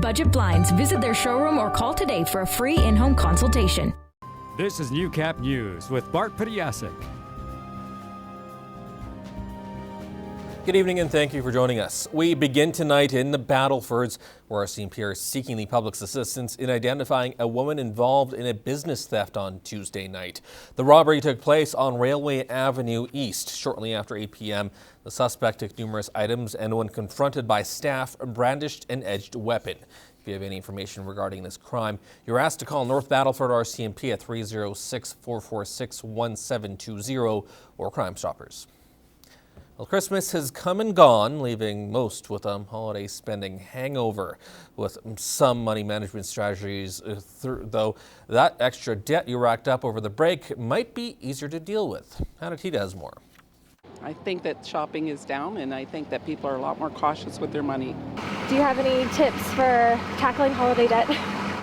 budget blinds. Visit their showroom or call today for a free in-home consultation. This is Newcap News with Bart Pediasic. Good evening and thank you for joining us. We begin tonight in the Battlefords, where our CMP is seeking the public's assistance in identifying a woman involved in a business theft on Tuesday night. The robbery took place on Railway Avenue East shortly after 8 p.m. The suspect took numerous items and, when confronted by staff, brandished an edged weapon. If you have any information regarding this crime, you're asked to call North Battleford RCMP at 306-446-1720 or Crime Stoppers. Well, Christmas has come and gone, leaving most with a holiday spending hangover. With some money management strategies, though, that extra debt you racked up over the break might be easier to deal with. Hannah Tita has more. I think that shopping is down, and I think that people are a lot more cautious with their money. Do you have any tips for tackling holiday debt?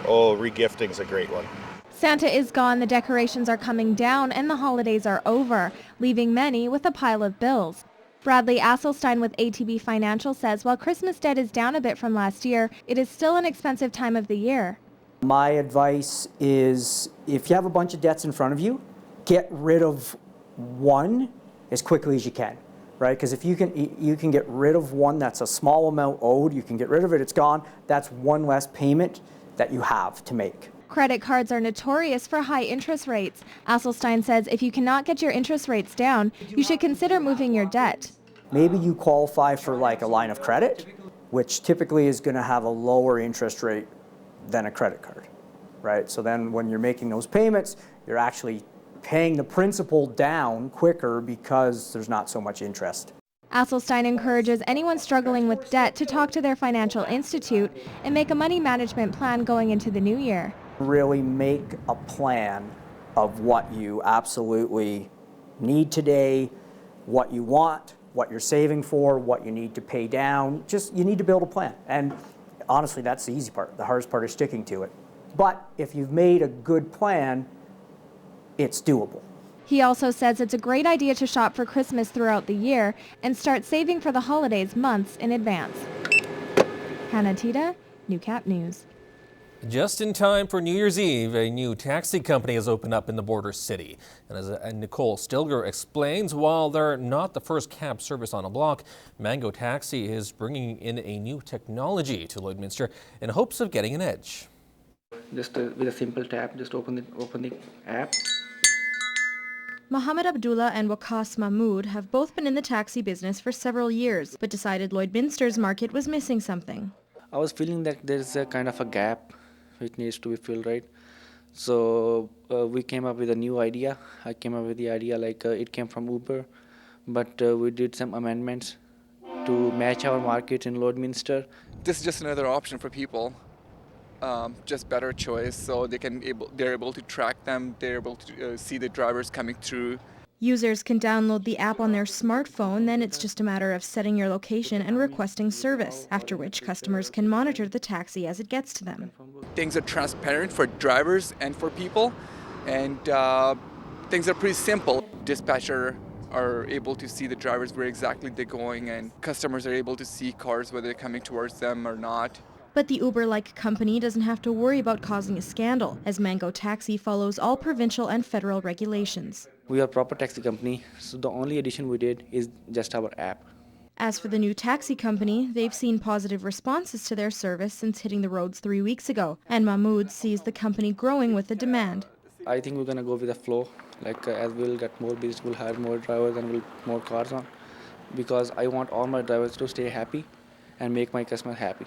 Oh, regifting's a great one. Santa is gone, the decorations are coming down, and the holidays are over, leaving many with a pile of bills. Bradley Asselstein with ATB Financial says while Christmas debt is down a bit from last year, it is still an expensive time of the year. My advice is if you have a bunch of debts in front of you, get rid of one as quickly as you can, right? Because if you can get rid of one that's a small amount owed, you can get rid of it, it's gone. That's one less payment that you have to make. Credit cards are notorious for high interest rates. Asselstein says if you cannot get your interest rates down, you should consider moving your debt. Maybe you qualify for like a line of credit, which typically is going to have a lower interest rate than a credit card, right? So then when you're making those payments, you're actually paying the principal down quicker because there's not so much interest. Asselstein encourages anyone struggling with debt to talk to their financial institute and make a money management plan going into the new year. Really make a plan of what you absolutely need today, what you want, what you're saving for, what you need to pay down. Just, you need to build a plan. And honestly, that's the easy part. The hardest part is sticking to it. But if you've made a good plan, it's doable. He also says it's a great idea to shop for Christmas throughout the year and start saving for the holidays months in advance. Hannah Tita, Newcap News. Just in time for New Year's Eve, a new taxi company has opened up in the border city. And as Nicole Stilger explains, while they're not the first cab service on a block, Mango Taxi is bringing in a new technology to Lloydminster in hopes of getting an edge. Just with a simple tap, just open the app. Mohammed Abdullah and Waqas Mahmood have both been in the taxi business for several years, but decided Lloydminster's market was missing something. I was feeling that there's a kind of a gap which needs to be filled, right? So we came up with a new idea. I came up with the idea like it came from Uber, but we did some amendments to match our market in Lloydminster. This is just another option for people. Just better choice, so they're able to track them, they're able to see the drivers coming through. Users can download the app on their smartphone, then it's just a matter of setting your location and requesting service, after which customers can monitor the taxi as it gets to them. Things are transparent for drivers and for people, and things are pretty simple. Dispatcher are able to see the drivers where exactly they're going, and customers are able to see cars whether they're coming towards them or not. But the Uber-like company doesn't have to worry about causing a scandal, as Mango Taxi follows all provincial and federal regulations. We are a proper taxi company, so the only addition we did is just our app. As for the new taxi company, they've seen positive responses to their service since hitting the roads 3 weeks ago, and Mahmood sees the company growing with the demand. I think we're going to go with the flow, as we'll get more business, we'll hire more drivers and we'll put more cars on, because I want all my drivers to stay happy and make my customer happy.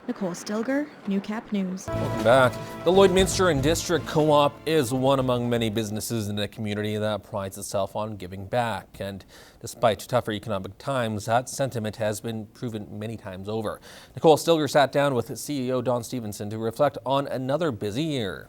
Nicole Stilger, Newcap News. Welcome back. The Lloydminster and District Co-op is one among many businesses in a community that prides itself on giving back. And despite tougher economic times, that sentiment has been proven many times over. Nicole Stilger sat down with CEO Don Stephenson to reflect on another busy year.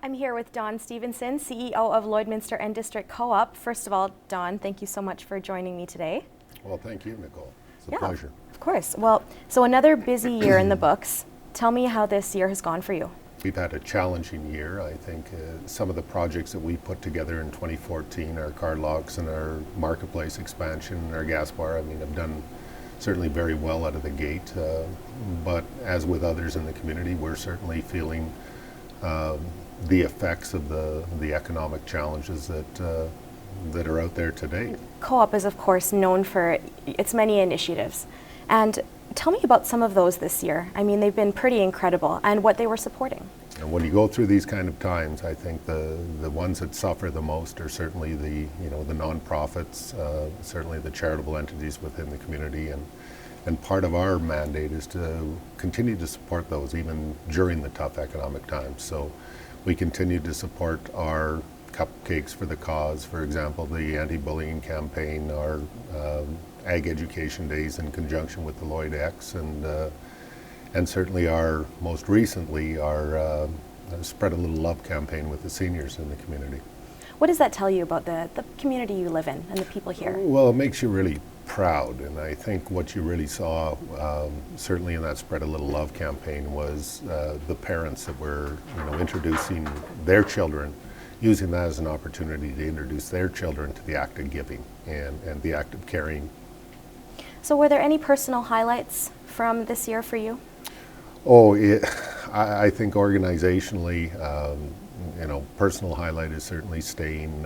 I'm here with Don Stephenson, CEO of Lloydminster and District Co-op. First of all, Don, thank you so much for joining me today. Well, thank you, Nicole. It's a pleasure. Of course. Well, so another busy year in the books. Tell me how this year has gone for you. We've had a challenging year. I think some of the projects that we put together in 2014, our card locks and our marketplace expansion and our gas bar, have done certainly very well out of the gate. But as with others in the community, we're certainly feeling the effects of the economic challenges that are out there today. Co-op is, of course, known for its many initiatives. And tell me about some of those this year. I mean, they've been pretty incredible, and what they were supporting. And when you go through these kind of times, I think the ones that suffer the most are certainly the nonprofits, certainly the charitable entities within the community, and part of our mandate is to continue to support those even during the tough economic times. So we continue to support our Cupcakes for the Cause, for example, the anti-bullying campaign, our Ag Education Days in conjunction with the Lloyd.X, and certainly our, most recently, our Spread a Little Love campaign with the seniors in the community. What does that tell you about the community you live in and the people here? Well, it makes you really proud, and I think what you really saw, certainly in that Spread a Little Love campaign, was the parents that were introducing their children, using that as an opportunity to introduce their children to the act of giving and the act of caring. So were there any personal highlights from this year for you? Oh, I think organizationally, personal highlight is certainly staying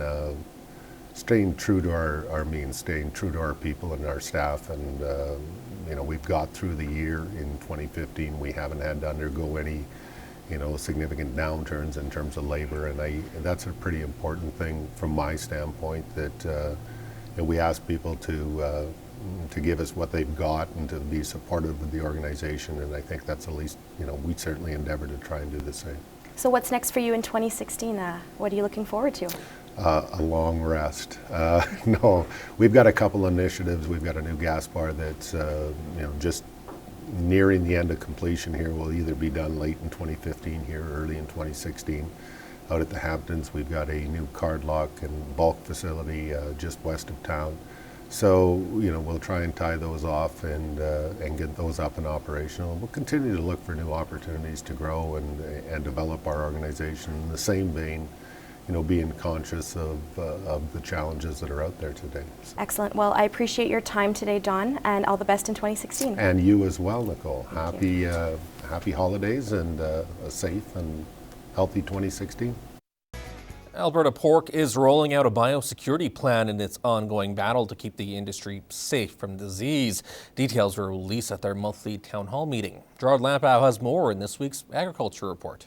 true to our means, staying true to our people and our staff, and we've got through the year in 2015. We haven't had to undergo any significant downturns in terms of labor, and that's a pretty important thing from my standpoint, that we ask people to give us what they've got and to be supportive of the organization, and I think that's at least, we certainly endeavor to try and do the same. So what's next for you in 2016? What are you looking forward to? A long rest. No, we've got a couple initiatives. We've got a new gas bar that's just nearing the end of completion here. Will either be done late in 2015 here or early in 2016. Out at the Hamptons, we've got a new card lock and bulk facility just west of town. So, we'll try and tie those off and get those up and operational. We'll continue to look for new opportunities to grow and develop our organization in the same vein, being conscious of the challenges that are out there today. Excellent. Well, I appreciate your time today, Don, and all the best in 2016. And you as well, Nicole. Happy holidays and a safe and healthy 2016. Alberta Pork is rolling out a biosecurity plan in its ongoing battle to keep the industry safe from disease. Details were released at their monthly town hall meeting. Gerard Lampow has more in this week's Agriculture Report.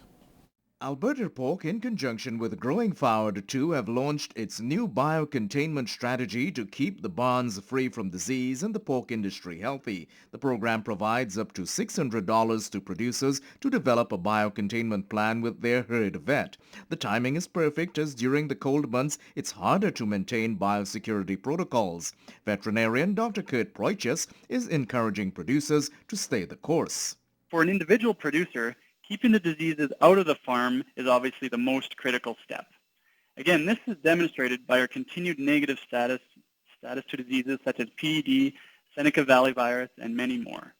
Alberta Pork, in conjunction with Growing Forward 2, have launched its new biocontainment strategy to keep the barns free from disease and the pork industry healthy. The program provides up to $600 to producers to develop a biocontainment plan with their herd vet. The timing is perfect, as during the cold months it's harder to maintain biosecurity protocols. Veterinarian Dr. Kurt Proiches is encouraging producers to stay the course. For an individual producer, keeping the diseases out of the farm is obviously the most critical step. Again, this is demonstrated by our continued negative status to diseases such as PED, Seneca Valley virus, and many more.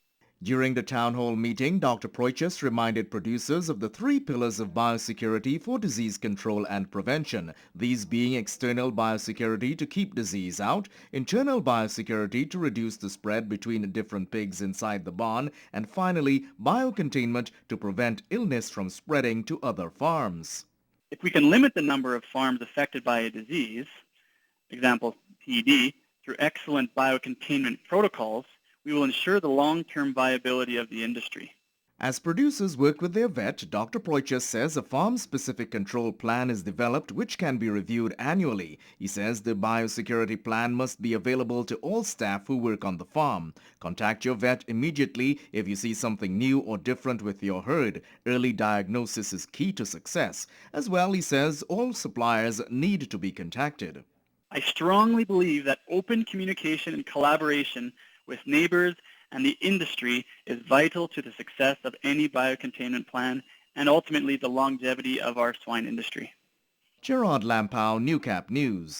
During the town hall meeting, Dr. Proiches reminded producers of the 3 pillars of biosecurity for disease control and prevention, these being external biosecurity to keep disease out, internal biosecurity to reduce the spread between different pigs inside the barn, and finally, biocontainment to prevent illness from spreading to other farms. If we can limit the number of farms affected by a disease, example PED, through excellent biocontainment protocols, we will ensure the long-term viability of the industry. As producers work with their vet, Dr. Proiches says a farm-specific control plan is developed which can be reviewed annually. He says the biosecurity plan must be available to all staff who work on the farm. Contact your vet immediately if you see something new or different with your herd. Early diagnosis is key to success. As well, he says all suppliers need to be contacted. I strongly believe that open communication and collaboration with neighbors and the industry is vital to the success of any biocontainment plan and ultimately the longevity of our swine industry. Gerard Lampow, Newcap News.